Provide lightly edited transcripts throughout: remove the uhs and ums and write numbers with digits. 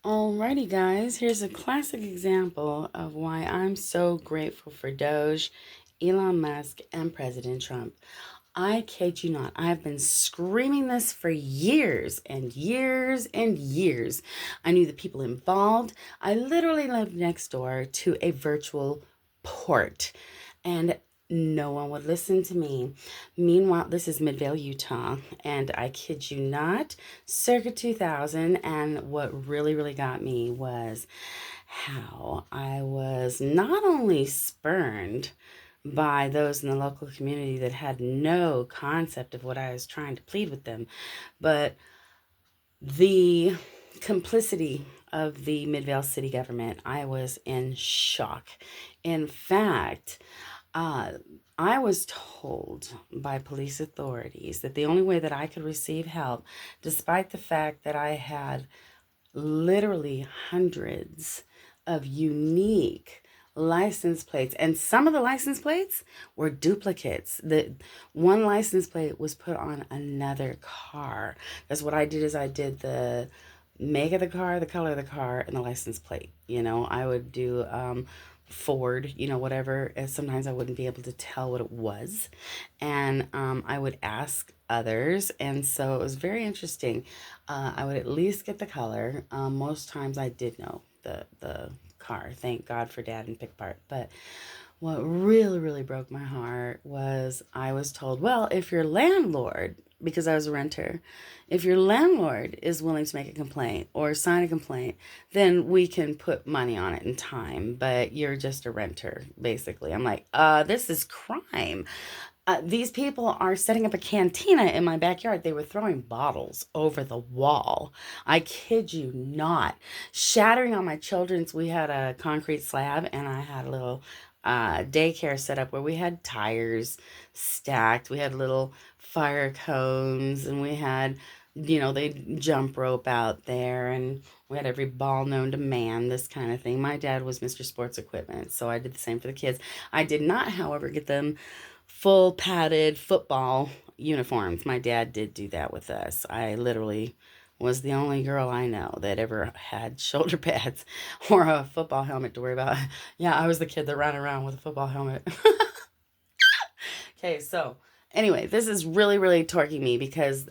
Alrighty, guys, here's a classic example of why I'm so grateful for Doge, Elon Musk, and President Trump. I kid you not, I've been screaming this for years and years and years. I knew the people involved. I literally lived next door to a virtual port, and no one would listen to me. Meanwhile, this is Midvale, Utah, and I kid you not, circa 2000. And what really got me was how I was not only spurned by those in the local community that had no concept of what I was trying to plead with them, but the complicity of the Midvale city government. I was in shock. In fact, uh, I was told by police authorities that the only way that I could receive help, despite the fact that I had literally hundreds of unique license plates, and some of the license plates were duplicates. The one license plate was put on another car. That's what I did. Is I did the make of the car, the color of the car, and the license plate. I would do Ford, whatever. And sometimes I wouldn't be able to tell what it was, and I would ask others, and so it was very interesting. I would at least get the color. Most times I did know the car. Thank God for Dad and Pick Part. But what really broke my heart was I was told, well, if your landlord, because I was a renter, if your landlord is willing to make a complaint or sign a complaint, then we can put money on it in time, but you're just a renter, basically. I'm like, this is crime. These people are setting up a cantina in my backyard. They were throwing bottles over the wall. I kid you not. Shattering on my children's. We had a concrete slab, and I had a little daycare set up where we had tires stacked. We had little fire cones, and we had, they jump rope out there, and we had every ball known to man, this kind of thing. My dad was Mr. Sports Equipment, so I did the same for the kids. I did not, however, get them full padded football uniforms. My dad did do that with us. I literally was the only girl I know that ever had shoulder pads or a football helmet to worry about. Yeah, I was the kid that ran around with a football helmet. Okay, so anyway, this is really torquing me because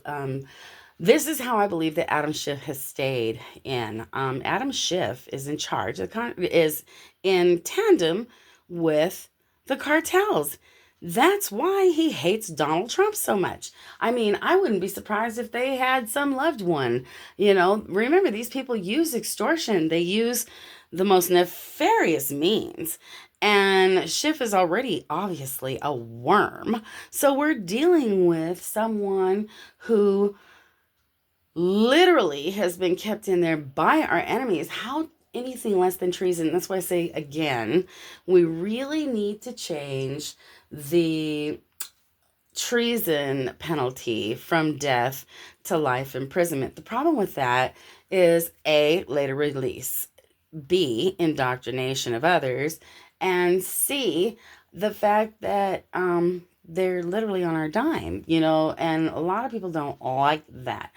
this is how I believe that Adam Schiff has stayed in. Adam Schiff is in charge, is in tandem with the cartels. That's why he hates Donald Trump so much. I mean, I wouldn't be surprised if they had some loved one. Remember, these people use extortion, they use the most nefarious means. And Schiff is already obviously a worm. So we're dealing with someone who literally has been kept in there by our enemies. How anything less than treason? That's why I say again, we really need to change the treason penalty from death to life imprisonment. The problem with that is A, later release, B, indoctrination of others, and C, the fact that they're literally on our dime, and a lot of people don't like that.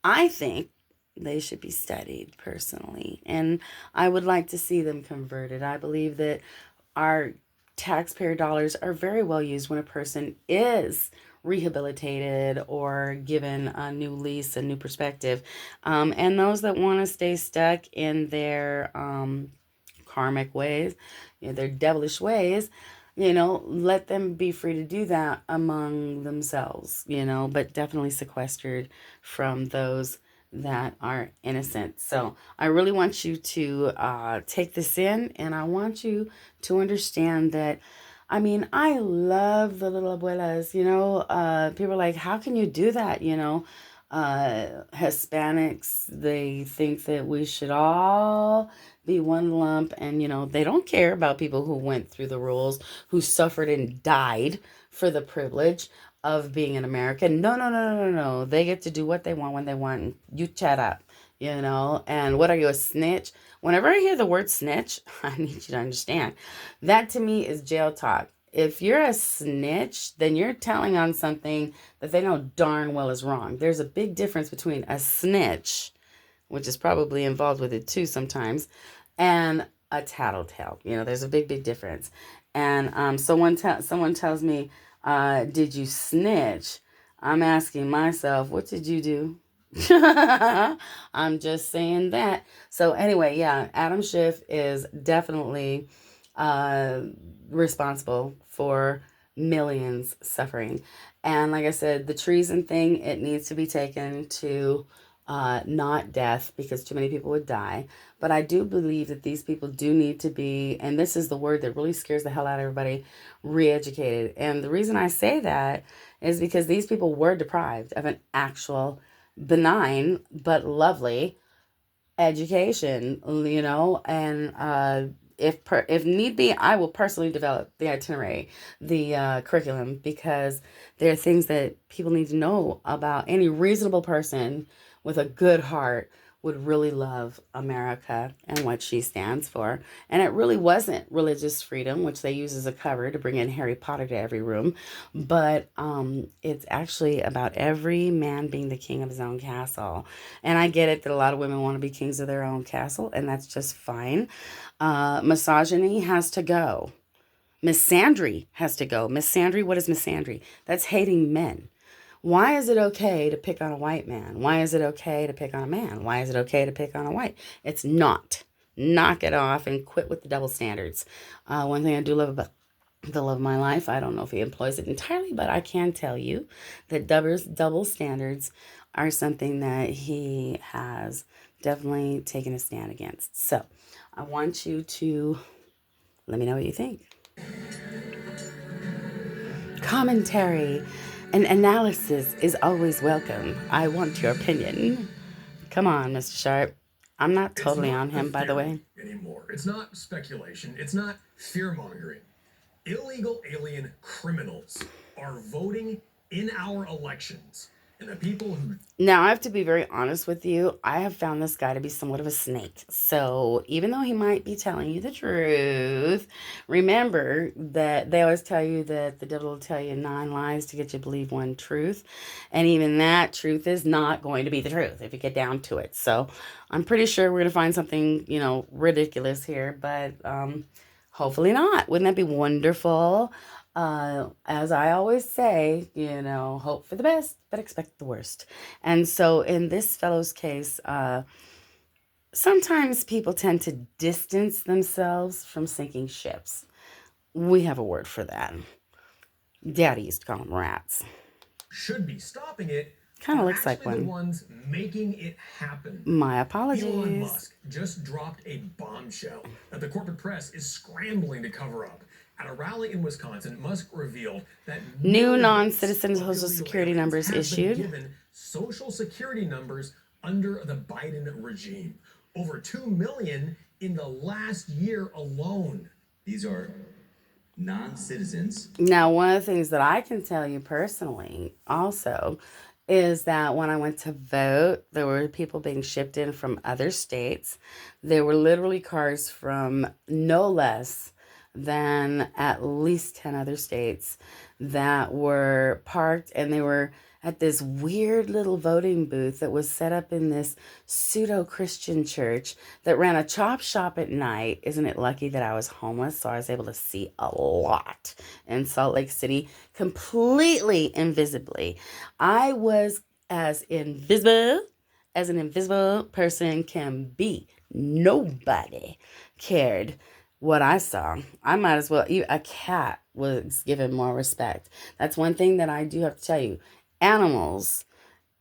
I think they should be studied personally, and I would like to see them converted. I believe that our taxpayer dollars are very well used when a person is rehabilitated or given a new lease, a new perspective. And those that want to stay stuck in their karmic ways, their devilish ways, let them be free to do that among themselves, but definitely sequestered from those that are innocent. So I really want you to take this in, and I want you to understand that. I mean, I love the little abuelas, people are like, how can you do that? Hispanics, they think that we should all be one lump, and they don't care about people who went through the rules, who suffered and died for the privilege of being an American. No. They get to do what they want when they want. You chat up, And what are you, a snitch? Whenever I hear the word snitch, I need you to understand that to me is jail talk. If you're a snitch, then you're telling on something that they know darn well is wrong. There's a big difference between a snitch, which is probably involved with it too sometimes, and a tattletale. There's a big, big difference. And someone tells me, "Did you snitch?" I'm asking myself, "What did you do?" I'm just saying that. So anyway, yeah, Adam Schiff is definitely uh, responsible for millions suffering. And like I said, the treason thing, it needs to be taken to not death because too many people would die. But I do believe that these people do need to be, and this is the word that really scares the hell out of everybody, re-educated. And the reason I say that is because these people were deprived of an actual benign but lovely education, and if need be, I will personally develop the itinerary, the curriculum, because there are things that people need to know about. Any reasonable person with a good heart would really love America and what she stands for. And it really wasn't religious freedom, which they use as a cover to bring in Harry Potter to every room, but it's actually about every man being the king of his own castle. And I get it that a lot of women want to be kings of their own castle, and that's just fine. Misogyny has to go. Misandry has to go. Misandry, what is misandry? That's hating men. Why is it okay to pick on a white man? Why is it okay to pick on a man? Why is it okay to pick on a white? It's not. Knock it off and quit with the double standards. One thing I do love about the love of my life, I don't know if he employs it entirely, but I can tell you that double standards are something that he has definitely taken a stand against. So I want you to let me know what you think. Commentary and analysis is always welcome. I want your opinion. Come on, Mr. Sharp. I'm not totally on him, by the way. Anymore. It's not speculation. It's not fear mongering. Illegal alien criminals are voting in our elections. And the people who. Now, I have to be very honest with you. I have found this guy to be somewhat of a snake. So, even though he might be telling you the truth, remember that they always tell you that the devil will tell you 9 lies to get you to believe one truth. And even that truth is not going to be the truth if you get down to it. So, I'm pretty sure we're going to find something, ridiculous here. But hopefully not. Wouldn't that be wonderful? As I always say, hope for the best, but expect the worst. And so in this fellow's case, sometimes people tend to distance themselves from sinking ships. We have a word for that. Daddy used to call them rats. Should be stopping it. Kind of looks like one. The ones making it happen. My apologies. Elon Musk just dropped a bombshell that the corporate press is scrambling to cover up. At a rally in Wisconsin, Musk revealed that new non-citizen Social Security numbers issued. Given Social Security numbers under the Biden regime. Over 2 million in the last year alone. These are non-citizens. Now, one of the things that I can tell you personally also is that when I went to vote, there were people being shipped in from other states. There were literally cars from no less than at least 10 other states that were parked, and they were at this weird little voting booth that was set up in this pseudo-Christian church that ran a chop shop at night. Isn't it lucky that I was homeless, so I was able to see a lot in Salt Lake City completely invisibly. I was as invisible as an invisible person can be. Nobody cared what I saw. I might as well, a cat was given more respect. That's one thing that I do have to tell you. Animals,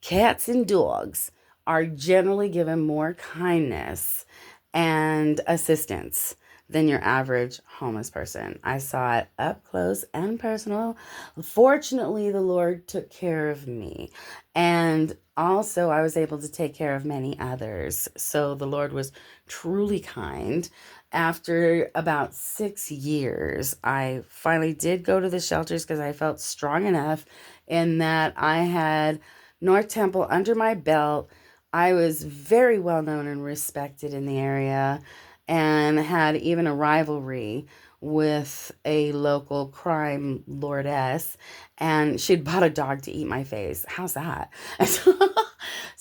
cats and dogs, are generally given more kindness and assistance than your average homeless person. I saw it up close and personal. Fortunately, the Lord took care of me. And also, I was able to take care of many others. So the Lord was truly kind. After about 6 years, I finally did go to the shelters because I felt strong enough in that I had North Temple under my belt. I was very well known and respected in the area and had even a rivalry with a local crime lordess, and she'd bought a dog to eat my face. How's that?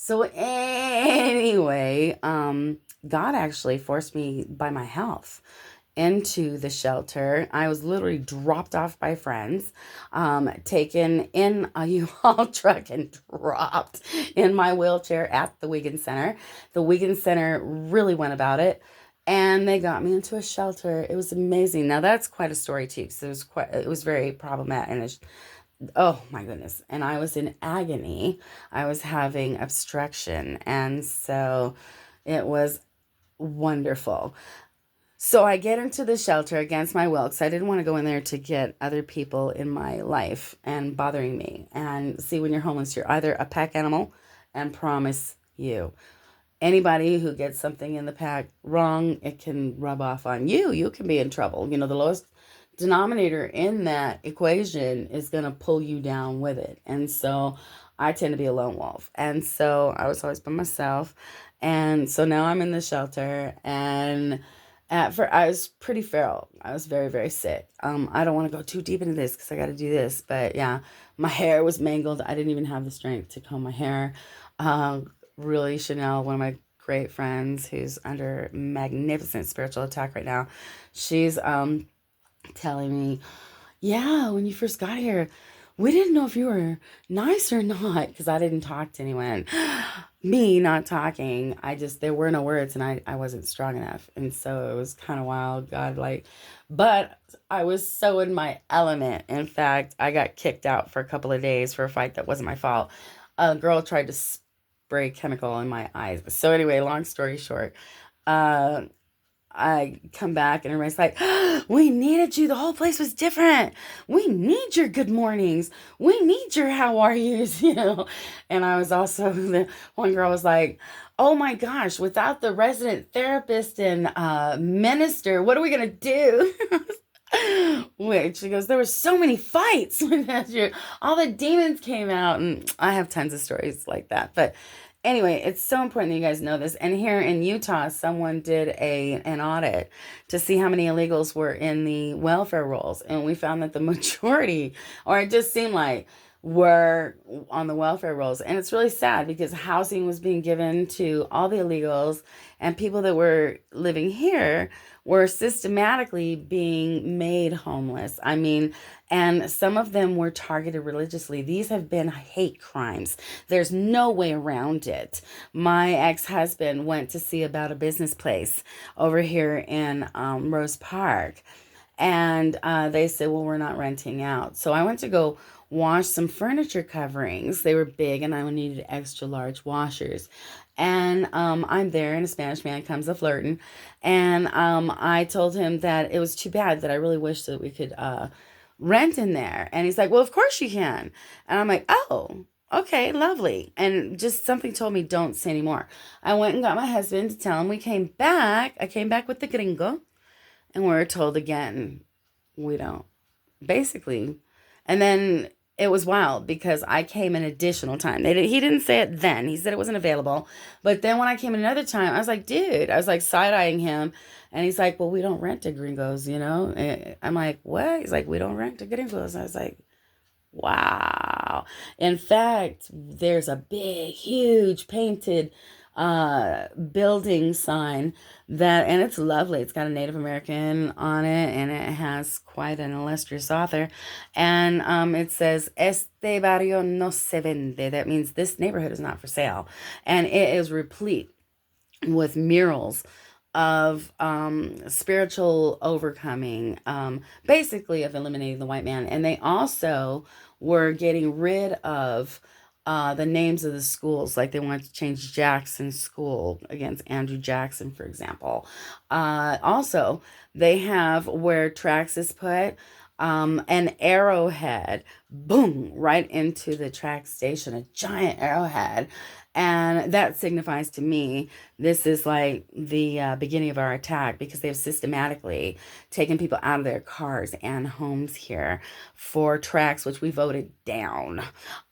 So anyway, God actually forced me by my health into the shelter. I was literally dropped off by friends, taken in a U-Haul truck and dropped in my wheelchair at the Wigan Center. The Wigan Center really went about it. And they got me into a shelter. It was amazing. Now that's quite a story too, because it was very problematic, and oh my goodness. And I was in agony. I was having obstruction. And so it was wonderful. So I get into the shelter against my will because I didn't want to go in there to get other people in my life and bothering me. And see, when you're homeless, you're either a pack animal, and promise you, anybody who gets something in the pack wrong, it can rub off on you. You can be in trouble. You know, the lowest denominator in that equation is going to pull you down with it. And so I tend to be a lone wolf. And so I was always by myself. And so now I'm in the shelter, and I was pretty feral. I was very, very sick. I don't want to go too deep into this because I got to do this, but yeah, my hair was mangled. I didn't even have the strength to comb my hair. Really, Chanel, one of my great friends who's under magnificent spiritual attack right now, she's telling me, yeah, when you first got here, we didn't know if you were nice or not because I didn't talk to anyone. Me not talking, there were no words, and I wasn't strong enough. And so it was kind of wild. God, like, but I was so in my element. In fact, I got kicked out for a couple of days for a fight that wasn't my fault. A girl tried to spray chemical in my eyes. So anyway, long story short, uh, I come back and everybody's like, we needed you. The whole place was different. We need your good mornings. We need your how are yous, you know. And I was also, the one girl was like, oh my gosh, without the resident therapist and minister, what are we going to do? Which she goes, there were so many fights when all the demons came out. And I have tons of stories like that. But anyway, it's so important that you guys know this. And here in Utah, someone did an audit to see how many illegals were in the welfare rolls, and we found that the majority, or it just seemed like, were on the welfare rolls. And it's really sad because housing was being given to all the illegals, and people that were living here were systematically being made homeless. I mean, and some of them were targeted religiously. These have been hate crimes. There's no way around it. My ex-husband went to see about a business place over here in Rose Park, and they said, well, we're not renting out. So I went to go wash some furniture coverings. They were big, and I needed extra large washers. And I'm there, and a Spanish man comes a flirting. And I told him that it was too bad, that I really wish that we could rent in there. And he's like, well, of course you can. And I'm like, oh, okay, lovely. And just something told me, don't say anymore. I went and got my husband to tell him we came back. I came back with the gringo, and we were told again, we don't. Basically. And then it was wild because I came an additional time. He didn't say it then. He said it wasn't available. But then when I came another time, I was like, dude, I was like side-eyeing him. And he's like, well, we don't rent to gringos, you know? And I'm like, what? He's like, we don't rent to gringos. And I was like, wow. In fact, there's a big, huge painted building sign and it's lovely. It's got a Native American on it, and it has quite an illustrious author. And it says, Este barrio no se vende. That means this neighborhood is not for sale. And it is replete with murals of spiritual overcoming, basically of eliminating the white man. And they also were getting rid of the names of the schools. Like they wanted to change Jackson School against Andrew Jackson, for example. Also, they have where tracks is put, an arrowhead, boom, right into the track station, a giant arrowhead. And that signifies to me this is like the beginning of our attack, because they've systematically taken people out of their cars and homes here for tracks, which we voted down.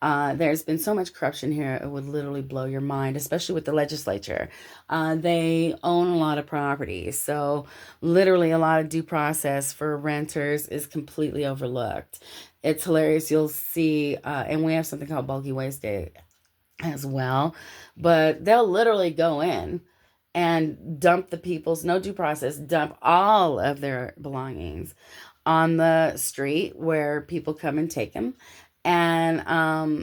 There's been so much corruption here, it would literally blow your mind, especially with the legislature. They own a lot of property, so literally a lot of due process for renters is completely overlooked. It's hilarious. You'll see, and we have something called Bulky Waste Day as well. But they'll literally go in and dump the people's, no due process, dump all of their belongings on the street where people come and take them. And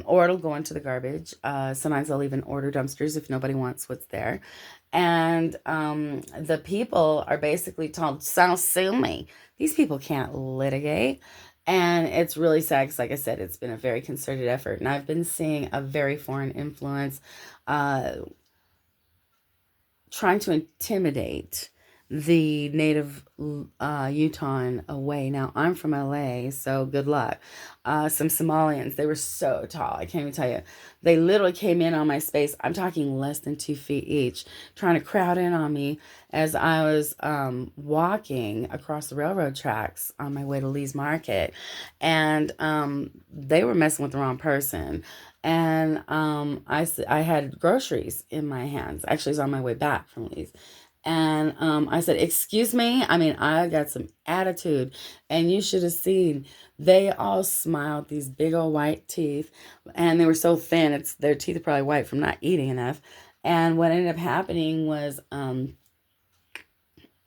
or it'll go into the garbage. Sometimes they'll even order dumpsters if nobody wants what's there. And the people are basically told, "So sue me." These people can't litigate. And it's really sad because, like I said, it's been a very concerted effort. And I've been seeing a very foreign influence uh, trying to intimidate the native Utah away. Now, I'm from LA, so good luck. Some Somalians, they were so tall. I can't even tell you. They literally came in on my space. I'm talking less than 2 feet each, trying to crowd in on me as I was walking across the railroad tracks on my way to Lee's Market. And they were messing with the wrong person. And I had groceries in my hands. Actually, I was on my way back from Lee's. And I said, "Excuse me." I mean, I got some attitude. And you should have seen, they all smiled, these big old white teeth. And they were so thin, their teeth are probably white from not eating enough. And what ended up happening was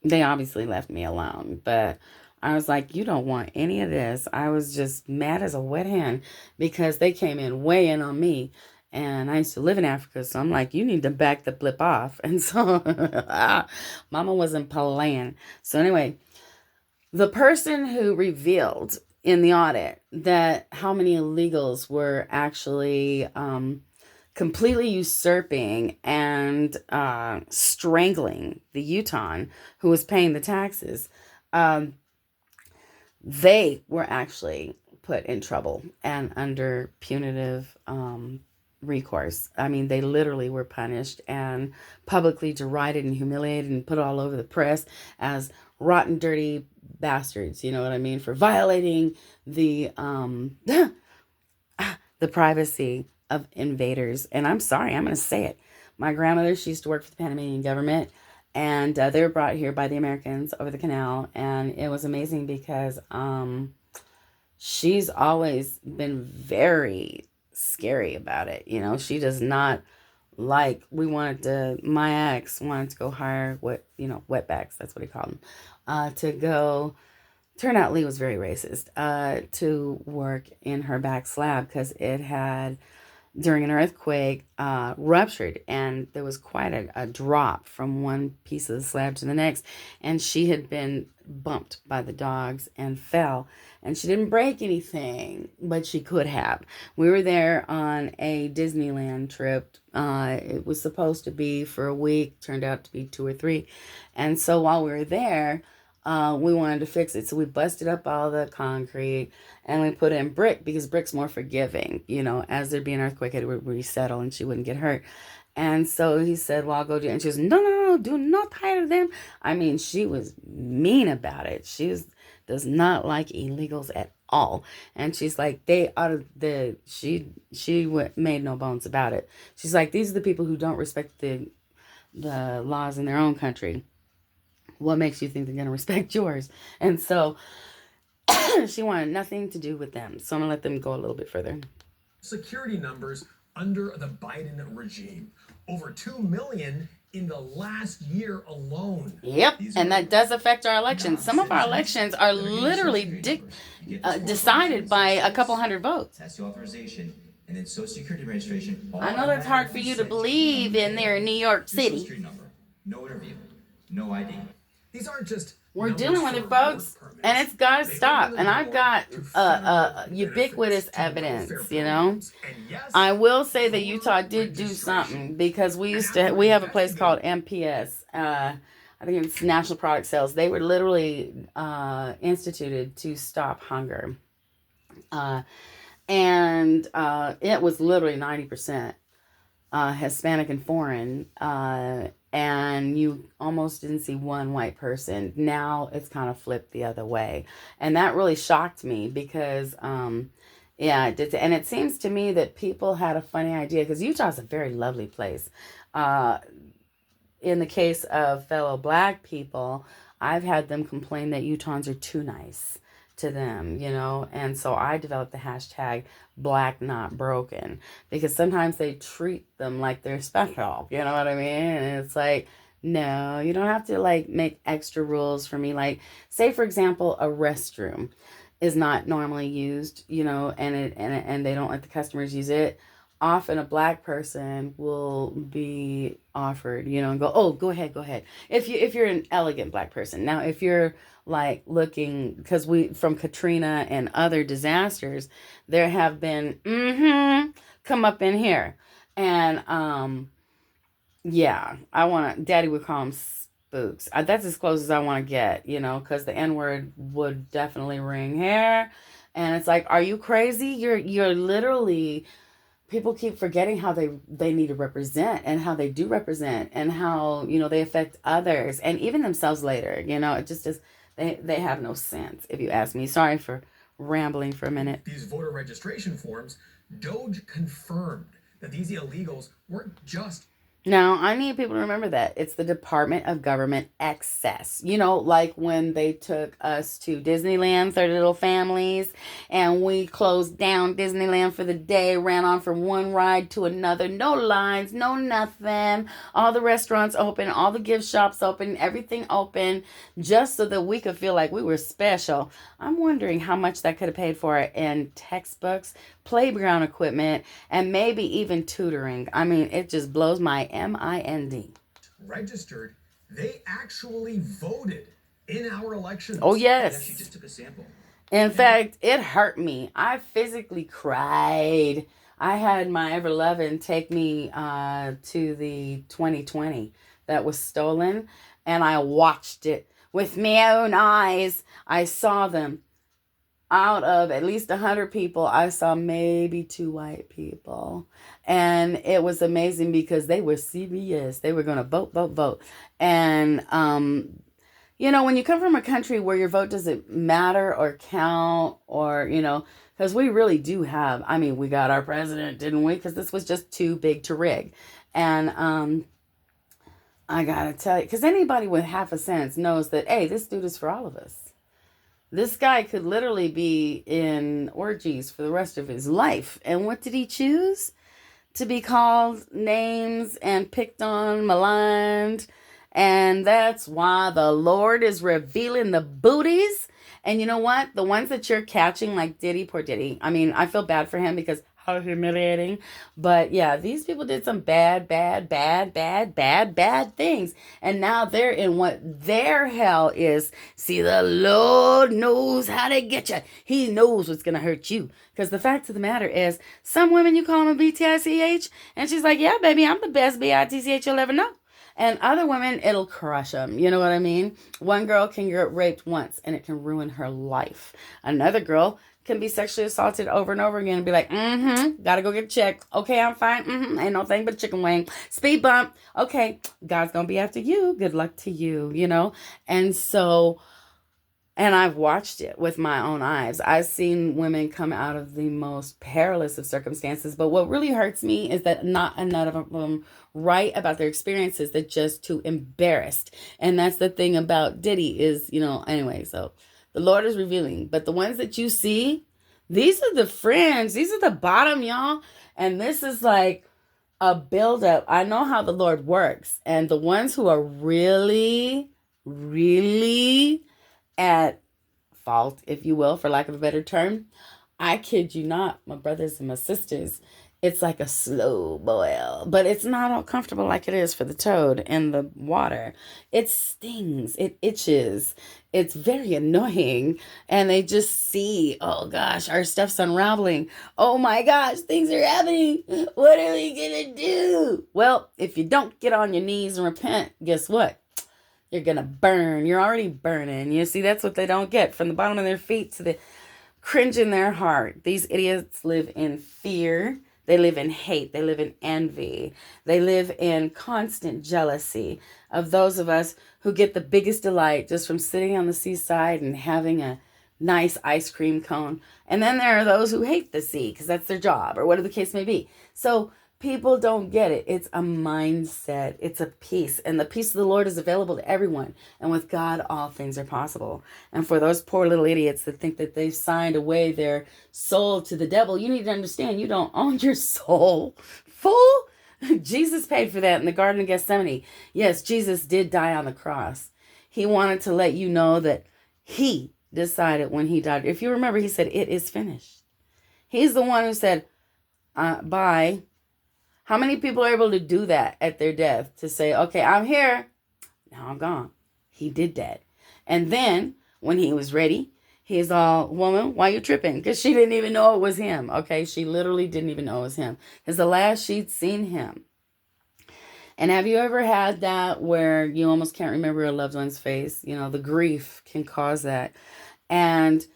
they obviously left me alone. But I was like, "You don't want any of this." I was just mad as a wet hen because they came in way in on me. And I used to live in Africa, so I'm like, "You need to back the blip off." And so Mama wasn't playing. So anyway, the person who revealed in the audit that how many illegals were actually completely usurping and strangling the Utah who was paying the taxes, um, they were actually put in trouble and under punitive recourse. I mean, they literally were punished and publicly derided and humiliated and put all over the press as rotten, dirty bastards. You know what I mean? For violating the the privacy of invaders. And I'm sorry, I'm going to say it. My grandmother, she used to work for the Panamanian government, and they were brought here by the Americans over the canal. And it was amazing because she's always been very scary about it. You know, she does not like, my ex wanted to go hire wetbacks, that's what he called them, to go. Turned out Lee was very racist, to work in her back slab because it had, during an earthquake, ruptured, and there was quite a drop from one piece of the slab to the next. And she had been bumped by the dogs and fell. And she didn't break anything, but she could have. We were there on a Disneyland trip. It was supposed to be for a week, turned out to be 2 or 3. And so while we were there, we wanted to fix it. So we busted up all the concrete and we put in brick because brick's more forgiving. You know, as there'd be an earthquake, it would resettle and she wouldn't get hurt. And so he said, "Well, I'll go do it." And she was, "No, no, no, do not hire them." I mean, she was mean about it. Does not like illegals at all. And she's like, they are made no bones about it. She's like, "These are the people who don't respect the laws in their own country. What makes you think they're going to respect yours?" And so she wanted nothing to do with them. So I'm going to let them go a little bit further. Security numbers under the Biden regime. Over 2 million in the last year alone. Yep, and that does affect our elections. Some of our elections are literally decided by a couple hundred votes. That's the authorization. And then Social Security registration. I know that's hard for you to believe in there in New York City. Number, no interview, no ID. These aren't just we're dealing with it, folks, and it's got to stop. And I've got ubiquitous evidence, you know. I will say that Utah did do something because we have a place called MPS. I think it's National Product Sales. They were literally instituted to stop hunger. And it was literally 90% Hispanic and foreign. And you almost didn't see one white person. Now it's kind of flipped the other way. And that really shocked me because, yeah, it did. And it seems to me that people had a funny idea because Utah's a very lovely place. In the case of fellow black people, I've had them complain that Utahns are too nice to them, you know? And so I developed the hashtag Black Not Broken because sometimes they treat them like they're special, you know what I mean? And it's like, no, you don't have to like make extra rules for me. Like, say for example, a restroom is not normally used, you know, and they don't let the customers use it. Often a black person will be offered, you know, and go, oh, go ahead, go ahead. If you're an elegant black person. Now, if you're like looking, because we from Katrina and other disasters, there have been come up in here, and yeah, I want to. Daddy would call them spooks. That's as close as I want to get, you know, because the N word would definitely ring here, and it's like, are you crazy? You're literally. People keep forgetting how they need to represent and how they do represent and how you know they affect others and even themselves later. You know, it just is. They have no sense. If you ask me. Sorry for rambling for a minute. These voter registration forms, Doge confirmed that these illegals weren't just. Now, I need people to remember that it's the Department of Government Excess. You know, like when they took us to Disneyland, 30 Little Families, and we closed down Disneyland for the day, ran on from one ride to another. No lines, no nothing. All the restaurants open, all the gift shops open, everything open, just so that we could feel like we were special. I'm wondering how much that could have paid for in textbooks, playground equipment, and maybe even tutoring. I mean, it just blows my mind. Registered, they actually voted in our elections. Oh, They yes. actually just took a sample. In fact, it hurt me. I physically cried. I had my ever loving take me to the 2020 that was stolen, and I watched it with my own eyes. I saw them. Out of at least 100 people, I saw maybe 2 white people. And it was amazing because they were serious. They were going to vote, vote, vote. And, you know, when you come from a country where your vote doesn't matter or count or, you know, because we really do have, I mean, we got our president, didn't we? Because this was just too big to rig. And I got to tell you, because anybody with half a sense knows that, hey, this dude is for all of us. This guy could literally be in orgies for the rest of his life. And what did he choose? To be called names and picked on, maligned. And that's why the Lord is revealing the booties. And you know what? The ones that you're catching, like Diddy, poor Diddy. I mean, I feel bad for him because how humiliating. But yeah, these people did some bad things. And now they're in what their hell is. See, the Lord knows how to get you. He knows what's going to hurt you. Because the fact of the matter is, some women you call them a BTICH, and she's like, yeah, baby, I'm the best BITCH you'll ever know. And other women, it'll crush them. You know what I mean? One girl can get raped once, and it can ruin her life. Another girl can be sexually assaulted over and over again and be like, gotta go get checked. Okay, I'm fine. Ain't no thing but chicken wing. Speed bump. Okay, God's gonna be after you. Good luck to you, you know? And so, and I've watched it with my own eyes. I've seen women come out of the most perilous of circumstances. But what really hurts me is that not enough of them write about their experiences. They're just too embarrassed. And that's the thing about Diddy is, you know, anyway, so the Lord is revealing. But the ones that you see, these are the friends. These are the bottom, y'all. And this is like a buildup. I know how the Lord works. And the ones who are really, really at fault, if you will, for lack of a better term, I kid you not, my brothers and my sisters, it's like a slow boil, but it's not all comfortable like it is for the toad in the water. It stings, it itches, it's very annoying, and they just see, oh gosh, our stuff's unraveling. Oh my gosh, things are happening. What are we gonna do? Well, if you don't get on your knees and repent, guess what? You're gonna burn. You're already burning. You see, that's what they don't get. From the bottom of their feet to the cringe in their heart. These idiots live in fear. They live in hate. They live in envy. They live in constant jealousy of those of us who get the biggest delight just from sitting on the seaside and having a nice ice cream cone. And then there are those who hate the sea because that's their job or whatever the case may be. So People don't get it. It's a mindset. It's a peace. And the peace of the Lord is available to everyone. And with God, all things are possible. And for those poor little idiots that think that they've signed away their soul to the devil, you need to understand you don't own your soul. Fool! Jesus paid for that in the Garden of Gethsemane. Yes, Jesus did die on the cross. He wanted to let you know that he decided when he died. If you remember, he said, "It is finished." He's the one who said, bye. How many people are able to do that at their death? To say, okay, I'm here. Now I'm gone. He did that. And then when he was ready, he's all, "Woman, why you tripping?" Because she didn't even know it was him. Okay. She literally didn't even know it was him. Because the last she'd seen him. And have you ever had that where you almost can't remember a loved one's face? You know, the grief can cause that. And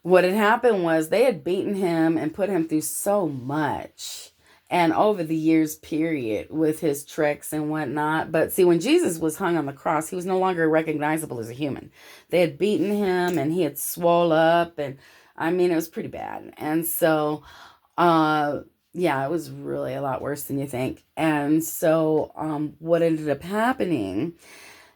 what had happened was they had beaten him and put him through so much. And over the years, period, with his tricks and whatnot. But see, when Jesus was hung on the cross, he was no longer recognizable as a human. They had beaten him and he had swole up. And I mean, it was pretty bad. And so, yeah, it was really a lot worse than you think. And so what ended up happening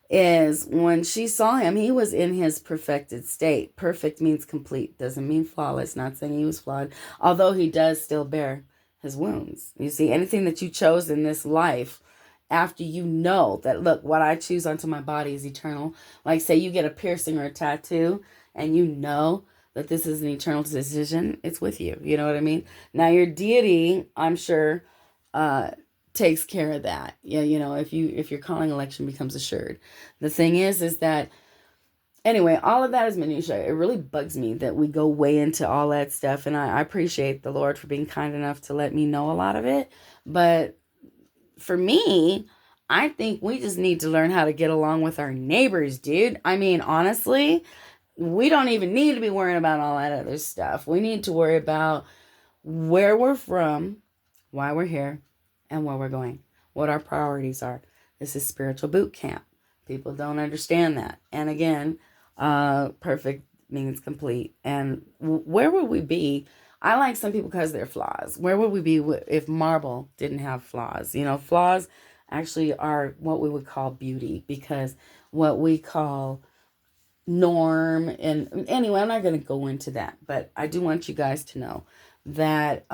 is when she saw him, he was in his perfected state. Perfect means complete, doesn't mean flawless. Not saying he was flawed, although he does still bear his wounds. You see, anything that you chose in this life, after you know that, look, what I choose onto my body is eternal. Like say you get a piercing or a tattoo and you know that this is an eternal decision, it's with you. You know what I mean? Now your deity, I'm sure, takes care of that. Yeah, you know, if your calling election becomes assured. The thing is that anyway, all of that is minutia. It really bugs me that we go way into all that stuff, and I appreciate the Lord for being kind enough to let me know a lot of it. But for me, I think we just need to learn how to get along with our neighbors, dude. I mean, honestly, we don't even need to be worrying about all that other stuff. We need to worry about where we're from, why we're here, and where we're going, what our priorities are. This is spiritual boot camp. People don't understand that. And again, perfect means complete. And where would we be? I like some people because they're flaws. Where would we be if marble didn't have flaws? You know, flaws actually are what we would call beauty, because what we call norm, and anyway, I'm not going to go into that, but I do want you guys to know that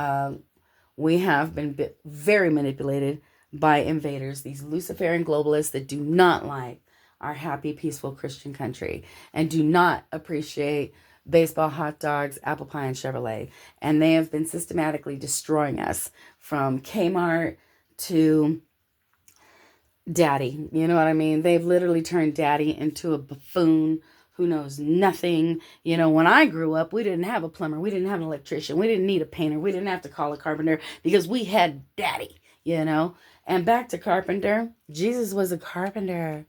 we have been very manipulated by invaders, these Luciferian globalists that do not like our happy, peaceful Christian country and do not appreciate baseball, hot dogs, apple pie, and Chevrolet. And they have been systematically destroying us from Kmart to Daddy. You know what I mean? They've literally turned Daddy into a buffoon who knows nothing. You know, when I grew up, we didn't have a plumber. We didn't have an electrician. We didn't need a painter. We didn't have to call a carpenter because we had Daddy, you know. And back to carpenter, Jesus was a carpenter.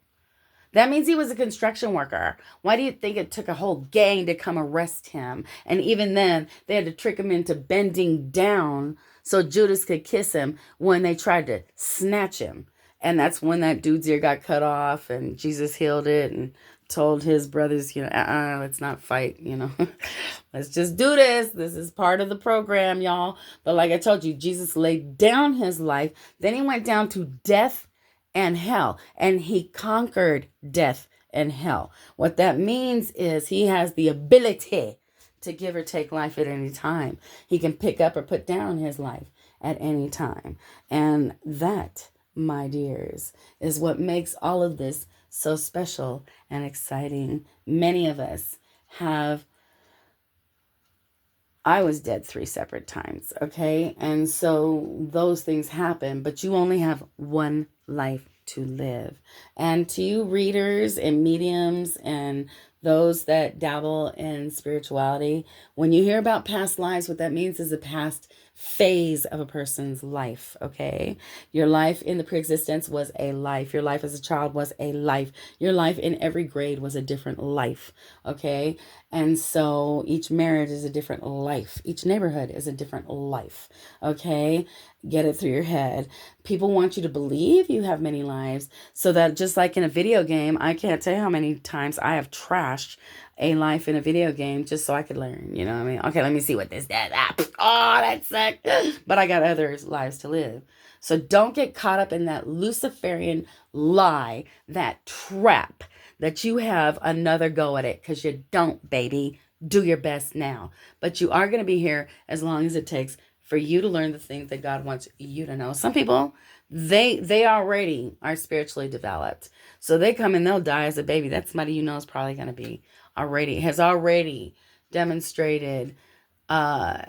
That means he was a construction worker. Why do you think it took a whole gang to come arrest him? And even then, they had to trick him into bending down so Judas could kiss him when they tried to snatch him. And that's when that dude's ear got cut off and Jesus healed it and told his brothers, you know, let's not fight, you know. Let's just do this. This is part of the program, y'all. But like I told you, Jesus laid down his life. Then he went down to death and hell. And he conquered death and hell. What that means is he has the ability to give or take life at any time. He can pick up or put down his life at any time. And that, my dears, is what makes all of this so special and exciting. Many of us have, I was dead 3 separate times, okay? And so those things happen, but you only have one life to live. And to you readers and mediums and those that dabble in spirituality, when you hear about past lives, what that means is a past phase of a person's life, okay? Your life in the preexistence was a life. Your life as a child was a life. Your life in every grade was a different life, okay? And so each marriage is a different life. Each neighborhood is a different life, okay? Get it through your head. People want you to believe you have many lives so that just like in a video game, I can't tell you how many times I have trashed crashed a life in a video game just so I could learn. You know what I mean? Okay, let me see what this does. Oh, that sucked. But I got other lives to live. So don't get caught up in that Luciferian lie, that trap that you have another go at it, because you don't, baby. Do your best now. But you are going to be here as long as it takes for you to learn the things that God wants you to know. Some people, they already are spiritually developed. So they come and they'll die as a baby. That's somebody you know is probably going to be has already demonstrated deity.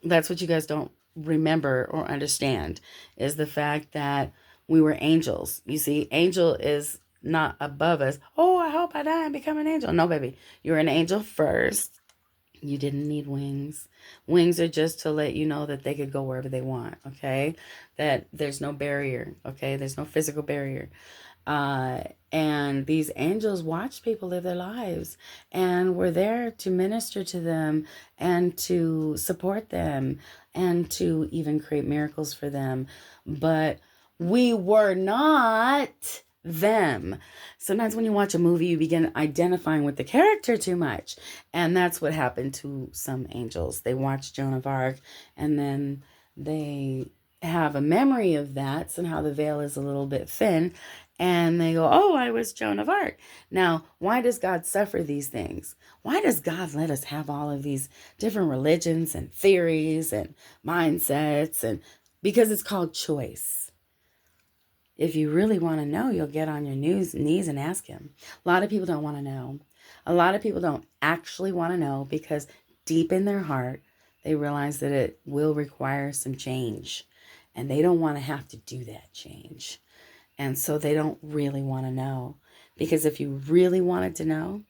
That's what you guys don't remember or understand, is the fact that we were angels. You see, angel is not above us. Oh, I hope I die and become an angel. No, baby. You're an angel first. You didn't need wings. Wings are just to let you know that they could go wherever they want, okay? That there's no barrier, okay? There's no physical barrier. And these angels watched people live their lives and were there to minister to them and to support them and to even create miracles for them. But we were not them. Sometimes when you watch a movie, you begin identifying with the character too much. And that's what happened to some angels. They watched Joan of Arc and then they have a memory of that. Somehow the veil is a little bit thin. And they go, oh, I was Joan of Arc. Now, why does God suffer these things? Why does God let us have all of these different religions and theories and mindsets? And because it's called choice. If you really want to know, you'll get on your knees and ask him. A lot of people don't want to know. A lot of people don't actually want to know because deep in their heart, they realize that it will require some change. And they don't want to have to do that change. And so they don't really want to know. Because if you really wanted to know,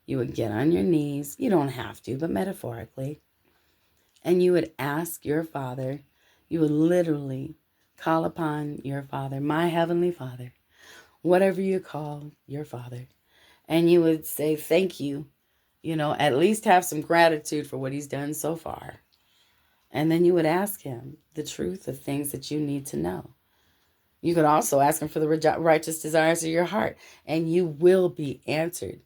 you would get on your knees. You don't have to, but metaphorically. And you would ask your Father. You would literally call upon your Father, my Heavenly Father, whatever you call your Father. And you would say, thank you. You know, at least have some gratitude for what he's done so far. And then you would ask him the truth of things that you need to know. You could also ask him for the righteous desires of your heart, and you will be answered.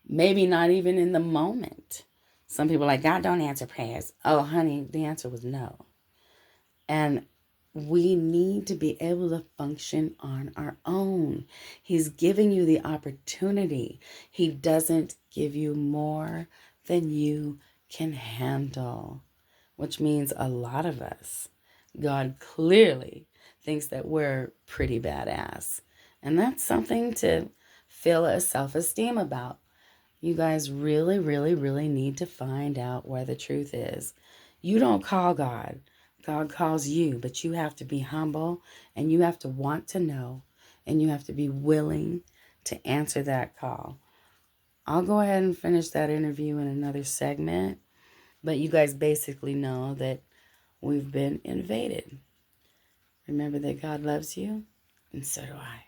Maybe not even in the moment. Some people are like, God don't answer prayers. Oh, honey, the answer was no. And we need to be able to function on our own. He's giving you the opportunity. He doesn't give you more than you can handle, which means a lot of us, God clearly thinks that we're pretty badass. And that's something to feel a self-esteem about. You guys really, really, really need to find out where the truth is. You don't call God. God calls you, but you have to be humble and you have to want to know and you have to be willing to answer that call. I'll go ahead and finish that interview in another segment, but you guys basically know that we've been invaded. Remember that God loves you, and so do I.